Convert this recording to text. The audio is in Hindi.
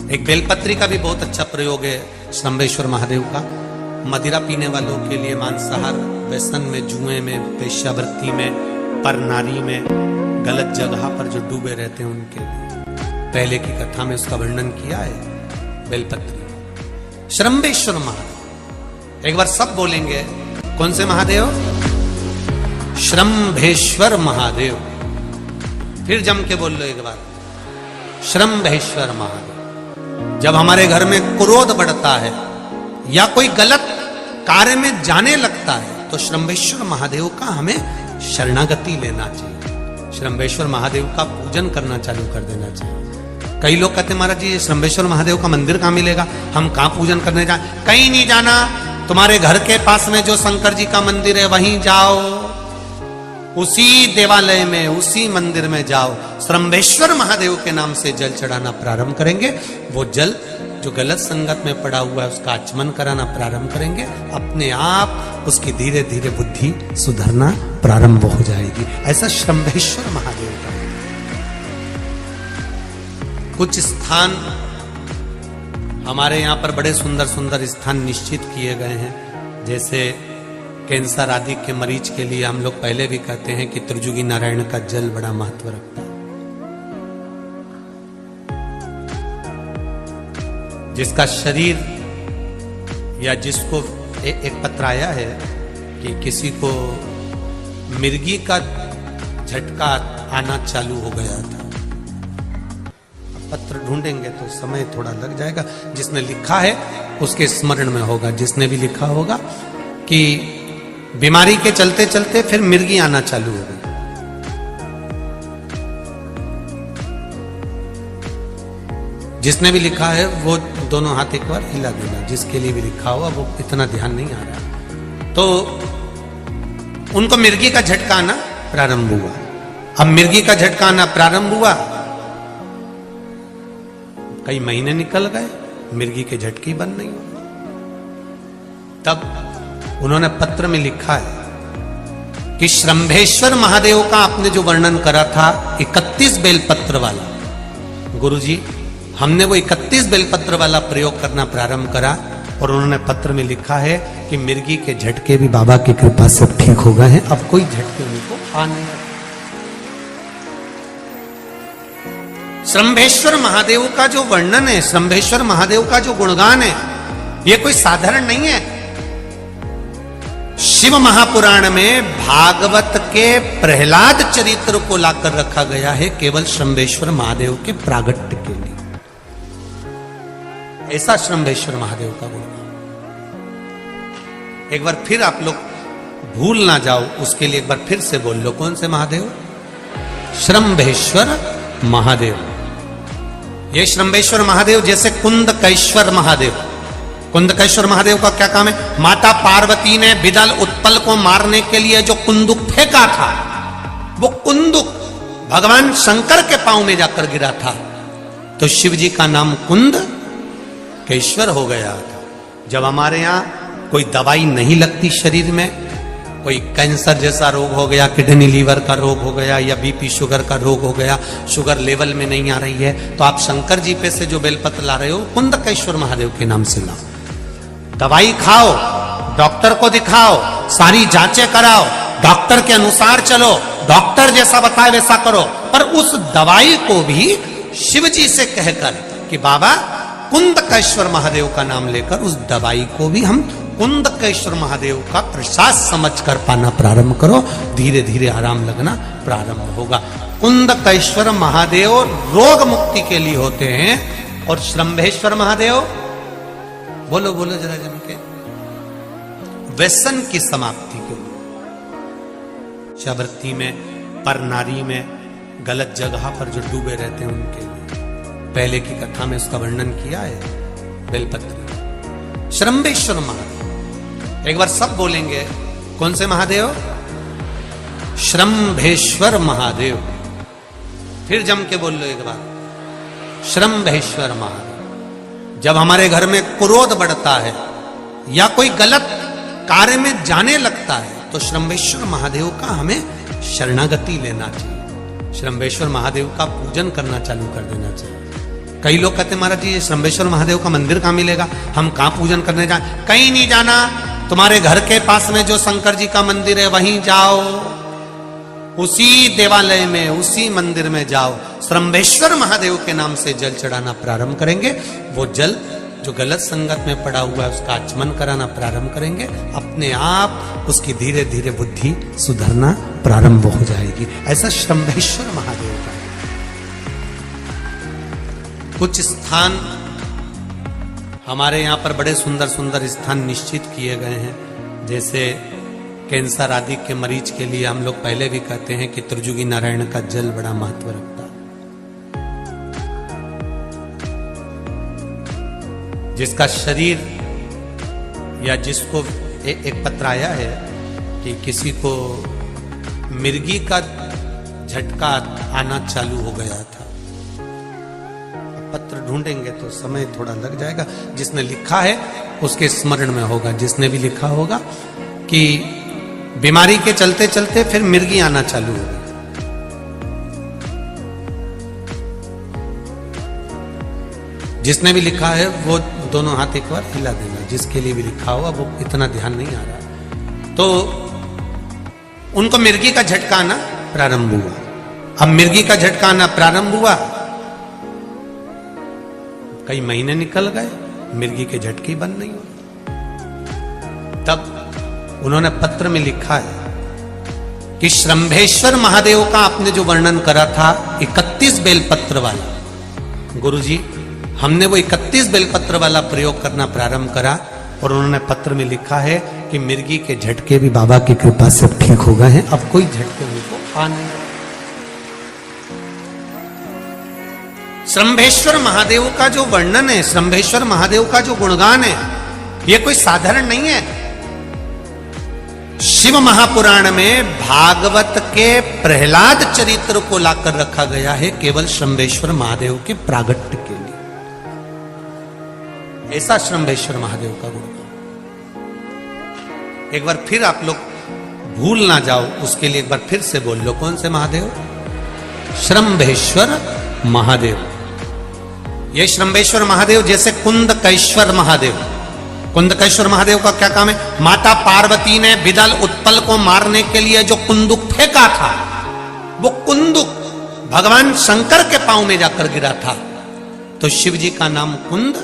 एक बेलपत्री का भी बहुत अच्छा प्रयोग है श्रम्भेश्वर महादेव का। मदिरा पीने वालों के लिए, मांसाहार, व्यसन में, जुए में, वेश्यावृत्ति में, पर नारी में, गलत जगह पर जो डूबे रहते हैं उनके लिए पहले की कथा में उसका वर्णन किया है बेलपत्री। श्रम्भेश्वर महादेव, एक बार सब बोलेंगे, कौन से महादेव? श्रम्भेश्वर महादेव। फिर जम के बोल लो एक बार, श्रम्भेश्वर महादेव। जब हमारे घर में क्रोध बढ़ता है या कोई गलत कार्य में जाने लगता है तो श्रम्भेश्वर महादेव का हमें शरणागति लेना चाहिए, श्रम्भेश्वर महादेव का पूजन करना चालू कर देना चाहिए। कई लोग कहते हैं महाराज जी ये श्रम्भेश्वर महादेव का मंदिर कहाँ मिलेगा, हम कहाँ पूजन करने जाए? कहीं नहीं जाना, तुम्हारे घर के पास में जो शंकर जी का मंदिर है वहीं जाओ, उसी देवालय में, उसी मंदिर में जाओ, श्रम्भेश्वर महादेव के नाम से जल चढ़ाना प्रारंभ करेंगे। वो जल जो गलत संगत में पड़ा हुआ है उसका आचमन कराना प्रारंभ करेंगे, अपने आप उसकी धीरे धीरे बुद्धि सुधरना प्रारंभ हो जाएगी। ऐसा श्रम्भेश्वर महादेव का। कुछ स्थान हमारे यहाँ पर बड़े सुंदर सुंदर स्थान निश्चित किए गए हैं, जैसे कैंसर आदि के मरीज के लिए हम लोग पहले भी कहते हैं कि त्रिजुगी नारायण का जल बड़ा महत्व रखता है। जिसका शरीर या जिसको एक पत्र आया है कि किसी को मिर्गी का झटका आना चालू हो गया था। पत्र ढूंढेंगे तो समय थोड़ा लग जाएगा, जिसने लिखा है उसके स्मरण में होगा। जिसने भी लिखा होगा कि बीमारी के चलते चलते फिर मिर्गी आना चालू हो गई। जिसने भी लिखा है वो दोनों हाथ एक बार हिला देना, जिसके लिए भी लिखा हुआ वो इतना ध्यान नहीं आ रहा। तो उनको मिर्गी का झटका आना प्रारंभ हुआ। अब मिर्गी का झटका आना प्रारंभ हुआ, कई महीने निकल गए, मिर्गी के झटके बंद नहीं हुए। तब उन्होंने पत्र में लिखा है कि श्रम्भेश्वर महादेव का आपने जो वर्णन करा था 31 बेलपत्र वाला, गुरुजी हमने वो 31 बेलपत्र वाला प्रयोग करना प्रारंभ करा और उन्होंने पत्र में लिखा है कि मिर्गी के झटके भी बाबा की कृपा से ठीक हो गए हैं, अब कोई झटके उनको आ नहीं। श्रम्भेश्वर महादेव का जो वर्णन है, श्रम्भेश्वर महादेव का जो गुणगान है, ये कोई साधारण नहीं है। शिव महापुराण में भागवत के प्रहलाद चरित्र को लाकर रखा गया है केवल श्रम्भेश्वर महादेव के प्रागट्य के लिए। ऐसा श्रम्भेश्वर महादेव का गुण। एक बार फिर आप लोग भूल ना जाओ, उसके लिए एक बार फिर से बोल लो, कौन से महादेव? श्रम्भेश्वर महादेव। ये श्रम्भेश्वर महादेव जैसे कुंदकेश्वर महादेव, कुंदकेश्वर महादेव का क्या काम है? माता पार्वती ने विदल उत्पल को मारने के लिए जो कुंदुक फेंका था, वो कुंदुक भगवान शंकर के पांव में जाकर गिरा था, तो शिव जी का नाम कुंदकेश्वर हो गया था। जब हमारे यहाँ कोई दवाई नहीं लगती शरीर में, कोई कैंसर जैसा रोग हो गया, किडनी लीवर का रोग हो गया या बीपी शुगर का रोग हो गया, शुगर लेवल में नहीं आ रही है, तो आप शंकर जी पे से जो बेलपत्र ला रहे हो कुंदकेश्वर महादेव के नाम से लाओ। दवाई खाओ, डॉक्टर को दिखाओ, सारी जांचें कराओ, डॉक्टर के अनुसार चलो, डॉक्टर जैसा बताए वैसा करो, पर उस दवाई को भी शिव जी से कहकर कि बाबा कुंदकेश्वर महादेव का नाम लेकर उस दवाई को भी हम कुंदकेश्वर महादेव का प्रसाद समझकर पाना प्रारंभ करो, धीरे धीरे आराम लगना प्रारंभ होगा। कुंदकेश्वर महादेव रोग मुक्ति के लिए होते हैं और श्रम्भेश्वर महादेव, बोलो बोलो जरा जम के, व्यसन की समाप्ति के लिए, वेश्यावृत्ति में, पर नारी में, गलत जगह पर जो डूबे रहते हैं उनके लिए पहले की कथा में उसका वर्णन किया है बेलपत्री। श्रम्भेश्वर महादेव, एक बार सब बोलेंगे, कौन से महादेव? श्रम्भेश्वर महादेव। फिर जम के बोल लो एक बार, श्रम्भेश्वर महादेव। जब हमारे घर में क्रोध बढ़ता है या कोई गलत कार्य में जाने लगता है तो श्रम्भेश्वर महादेव का हमें शरणागति लेना चाहिए, श्रम्भेश्वर महादेव का पूजन करना चालू कर देना चाहिए। कई लोग कहते महाराज जी ये श्रम्भेश्वर महादेव का मंदिर कहाँ मिलेगा, हम कहाँ पूजन करने जाए? कहीं नहीं जाना, तुम्हारे घर के पास में जो शंकर जी का मंदिर है वहीं जाओ, उसी देवालय में, उसी मंदिर में जाओ, श्रम्भेश्वर महादेव के नाम से जल चढ़ाना प्रारंभ करेंगे। वो जल जो गलत संगत में पड़ा हुआ है उसका आचमन कराना प्रारंभ करेंगे, अपने आप उसकी धीरे धीरे बुद्धि सुधरना प्रारंभ हो जाएगी। ऐसा श्रम्भेश्वर महादेव का कुछ स्थान हमारे यहाँ पर बड़े सुंदर सुंदर स्थान निश्चित किए गए हैं। जैसे कैंसर आदि के मरीज के लिए हम लोग पहले भी कहते हैं कि त्रिजुगी नारायण का जल बड़ा महत्व रखता है। जिसका शरीर या जिसको एक पत्र आया है कि किसी को मिर्गी का झटका आना चालू हो गया था। पत्र ढूंढेंगे तो समय थोड़ा लग जाएगा, जिसने लिखा है उसके स्मरण में होगा। जिसने भी लिखा होगा कि बीमारी के चलते चलते फिर मिर्गी आना चालू हो गई। जिसने भी लिखा है वो दोनों हाथ एक बार हिला देना, जिसके लिए भी लिखा हुआ वो इतना ध्यान नहीं आ रहा। तो उनको मिर्गी का झटका आना प्रारंभ हुआ। अब मिर्गी का झटका आना प्रारंभ हुआ, कई महीने निकल गए, मिर्गी के झटके बंद नहीं हुए। तब उन्होंने पत्र में लिखा है कि श्रम्भेश्वर महादेव का आपने जो वर्णन करा था 31 बेलपत्र वाला, गुरुजी हमने वो 31 बेलपत्र वाला प्रयोग करना प्रारंभ करा और उन्होंने पत्र में लिखा है कि मिर्गी के झटके भी बाबा की कृपा से ठीक हो गए हैं, अब कोई झटके उनको आ नहीं। श्रम्भेश्वर महादेव का जो वर्णन है, श्रम्भेश्वर महादेव का जो गुणगान है, ये कोई साधारण नहीं है। शिव महापुराण में भागवत के प्रहलाद चरित्र को लाकर रखा गया है केवल श्रम्भेश्वर महादेव के प्रागट्य के लिए। ऐसा श्रम्भेश्वर महादेव का गुणगान एक बार फिर आप लोग भूल ना जाओ, उसके लिए एक बार फिर से बोल लो। कौन से महादेव? श्रम्भेश्वर महादेव। ये श्रम्भेश्वर महादेव जैसे कुंदकेश्वर महादेव, कुंदकेश्वर महादेव का क्या काम है? माता पार्वती ने विदल उत्पल को मारने के लिए जो कुंदुक फेंका था, वो कुंदुक भगवान शंकर के पांव में जाकर गिरा था। तो शिव जी का नाम कुंद